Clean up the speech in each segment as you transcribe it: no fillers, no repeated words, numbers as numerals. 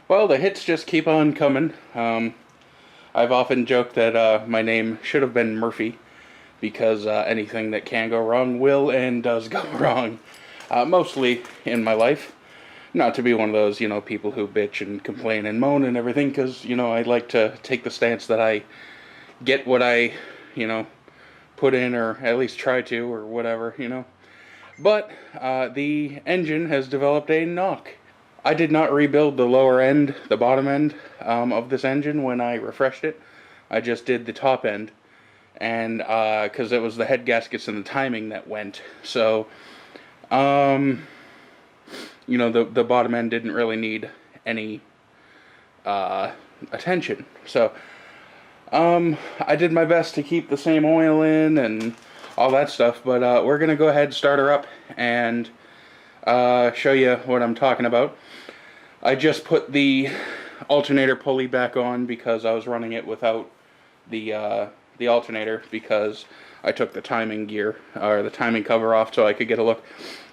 Well, the hits just keep on coming. I've often joked that my name should have been Murphy because anything that can go wrong will and does go wrong. Mostly in my life. Not to be one of those, people who bitch and complain and moan and everything, because, I like to take the stance that I get what I, put in, or at least try to, or whatever. But the engine has developed a knock. I did not rebuild the lower end, the bottom end of this engine when I refreshed it. I just did the top end, and because it was the head gaskets and the timing that went. So, the bottom end didn't really need any attention. So, I did my best to keep the same oil in and all that stuff, but we're going to go ahead and start her up and show you what I'm talking about. I just put the alternator pulley back on because I was running it without the alternator, because I took the timing gear, or the timing cover off, so I could get a look.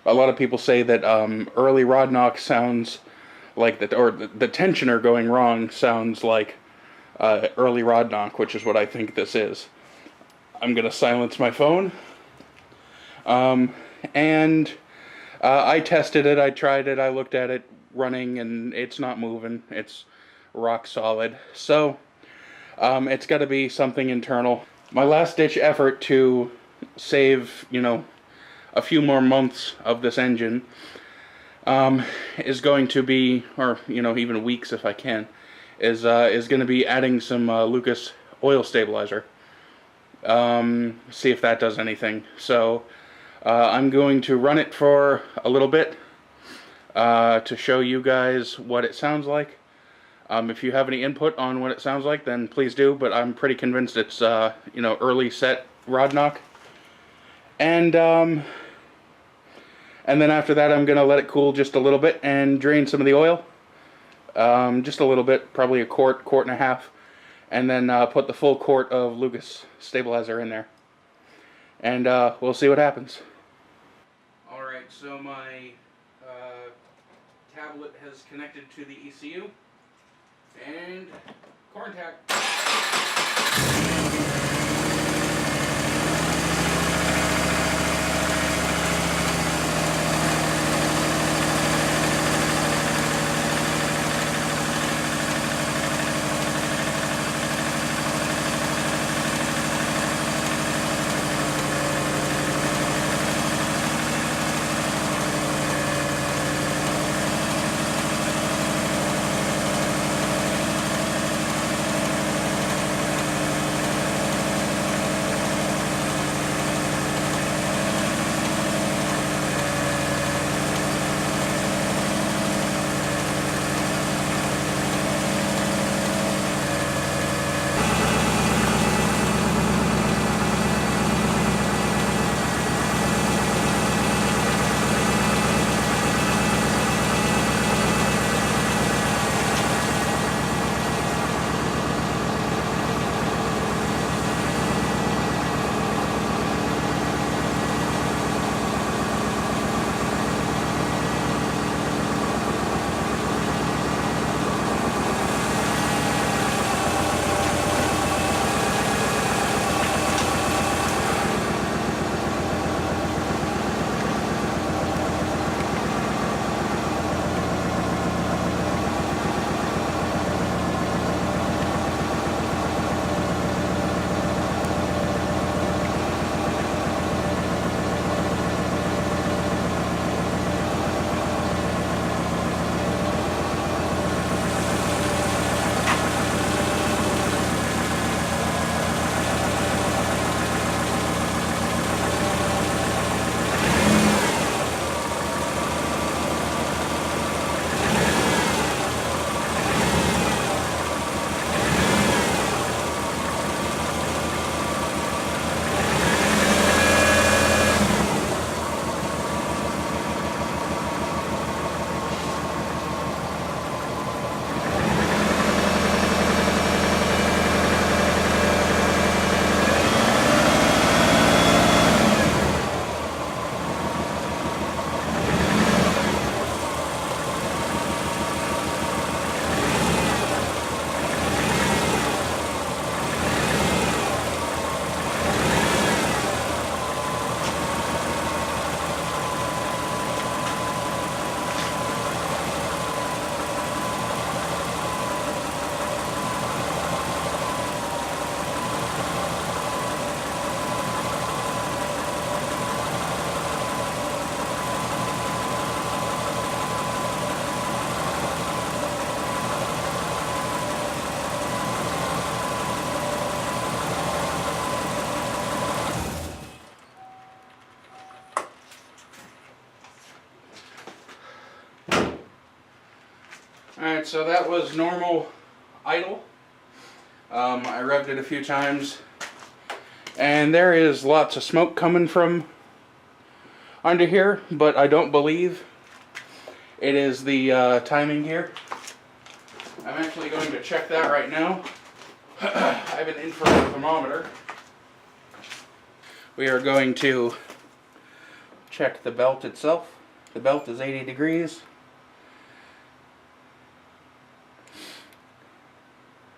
A lot of people say that early rod knock sounds like that, or the tensioner going wrong sounds like early rod knock, which is what I think this is. I'm going to silence my phone. And I tested it, I tried it, I looked at it running, and it's not moving. It's rock solid. So, it's got to be something internal. My last ditch effort to save, a few more months of this engine is going to be, or, even weeks if I can, is going to be adding some Lucas oil stabilizer. See if that does anything. So, I'm going to run it for a little bit to show you guys what it sounds like. If you have any input on what it sounds like, then please do, but I'm pretty convinced it's, early set rod knock. And then after that, I'm going to let it cool just a little bit and drain some of the oil. Just a little bit, probably a quart and a half. And then put the full quart of Lucas stabilizer in there. And we'll see what happens. Alright, so my tablet has connected to the ECU. And corn tack. Alright, so that was normal idle. I revved it a few times, and there is lots of smoke coming from under here, but I don't believe it is the timing here. I'm actually going to check that right now. I have an infrared thermometer. We are going to check the belt itself. The belt is 80 degrees.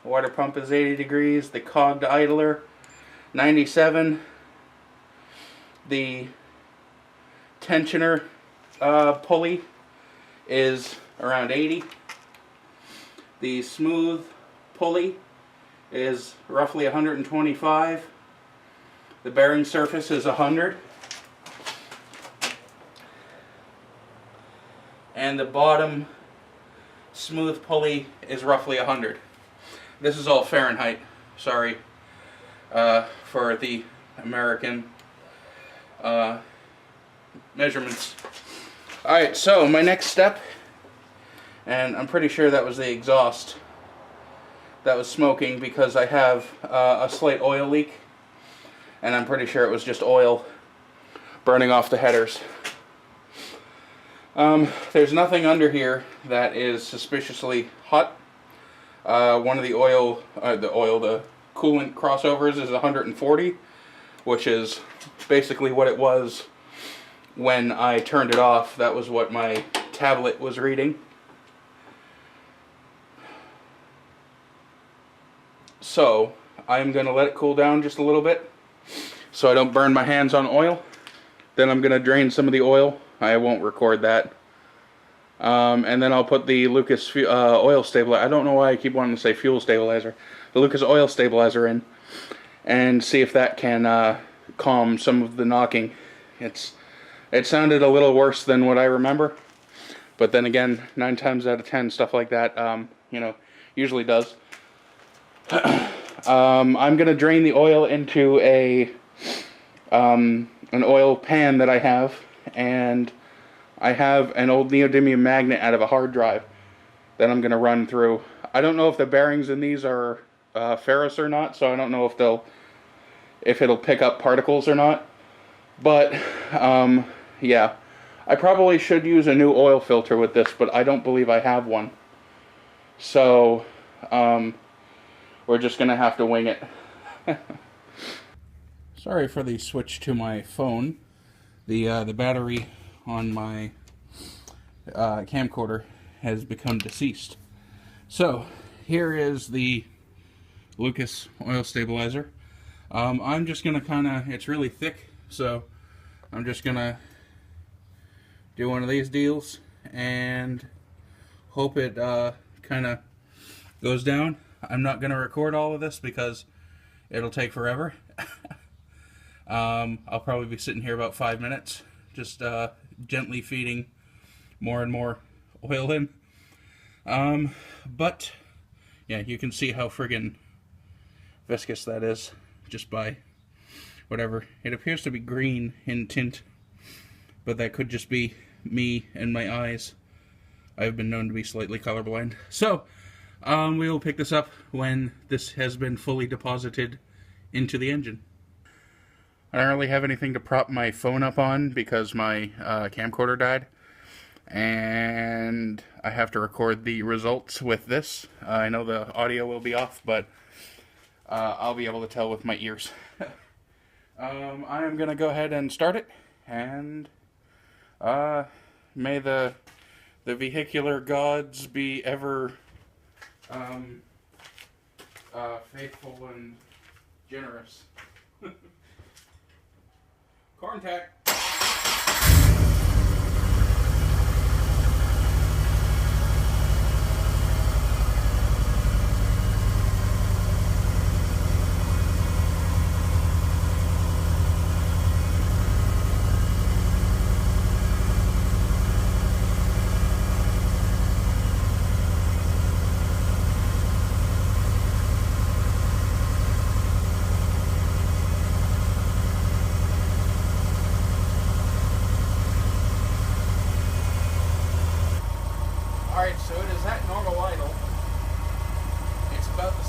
The water pump is 80 degrees. The cogged idler, 97. The tensioner pulley is around 80. The smooth pulley is roughly 125. The bearing surface is 100. And the bottom smooth pulley is roughly 100. This is all Fahrenheit. Sorry for the American measurements. Alright, so my next step, and I'm pretty sure that was the exhaust that was smoking because I have a slight oil leak, and I'm pretty sure it was just oil burning off the headers. There's nothing under here that is suspiciously hot. One of the the coolant crossovers is 140, which is basically what it was when I turned it off. That was what my tablet was reading. So I'm going to let it cool down just a little bit so I don't burn my hands on oil. Then I'm going to drain some of the oil. I won't record that. And then I'll put the Lucas oil stabilizer. I don't know why I keep wanting to say fuel stabilizer. The Lucas oil stabilizer in, and see if that can calm some of the knocking. It sounded a little worse than what I remember, but then again, 9 times out of 10, stuff like that, you know, usually does. I'm gonna drain the oil into an oil pan that I have, and I have an old neodymium magnet out of a hard drive that I'm gonna run through. I don't know if the bearings in these are ferrous or not, so I don't know if it'll pick up particles or not. But yeah, I probably should use a new oil filter with this, but I don't believe I have one. So we're just gonna have to wing it. Sorry for the switch to my phone. The battery on my camcorder has become deceased. So here is the Lucas oil stabilizer. I'm just gonna it's really thick, so I'm just gonna do one of these deals and hope it kind of goes down. I'm not gonna record all of this because it'll take forever. I'll probably be sitting here about 5 minutes, just gently feeding more and more oil in. But yeah, you can see how friggin' viscous that is just by whatever. It appears to be green in tint, but that could just be me and my eyes. I've been known to be slightly colorblind. So we will pick this up when this has been fully deposited into the engine. I don't really have anything to prop my phone up on because my camcorder died, and I have to record the results with this. I know the audio will be off, but I'll be able to tell with my ears. I am going to go ahead and start it, and may the vehicular gods be ever faithful and generous. Contact.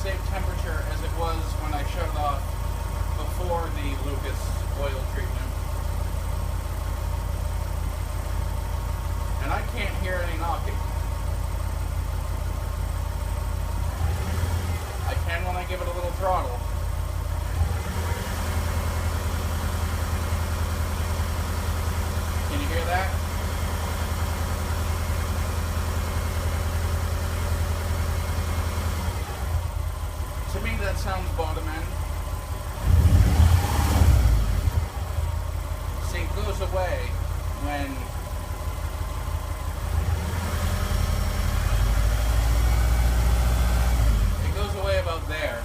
same temperature as it was when I shut it off before the Lucas oil treatment. And I can't hear any knocking. I can when I give it a little throttle. Can you hear that? To me, that sounds bottom end. See, it goes away when it goes away about there.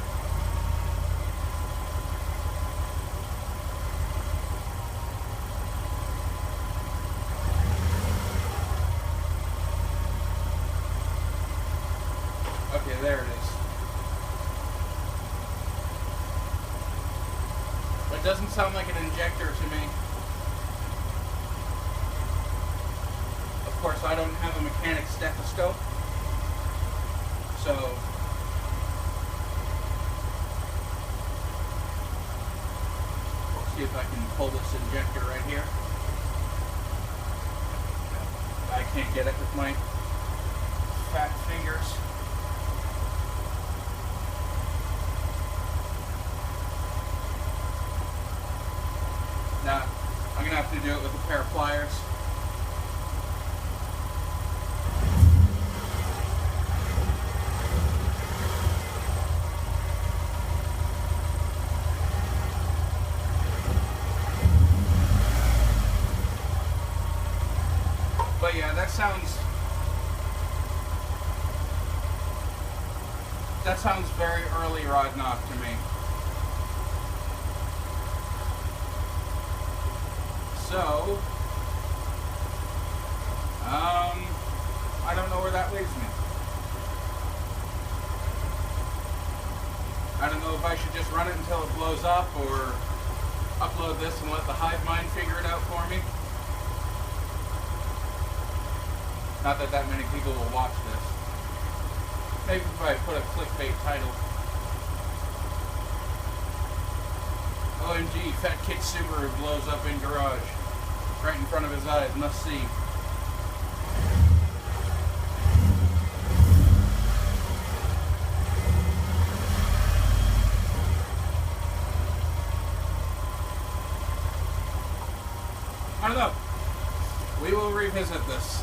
Okay, there it is. It doesn't sound like an injector to me. Of course, I don't have a mechanic stethoscope, so let's see if I can pull this injector right here. I can't get it with my fat fingers. Now, I'm going to have to do it with a pair of pliers. But yeah, that sounds very early rod knock to me. So, I don't know where that leaves me. I don't know if I should just run it until it blows up or upload this and let the hive mind figure it out for me. Not that that many people will watch this. Maybe if I put a clickbait title. OMG, Fat Kid Subaru blows up in garage. Right in front of his eyes, must see. I don't know. We will revisit this.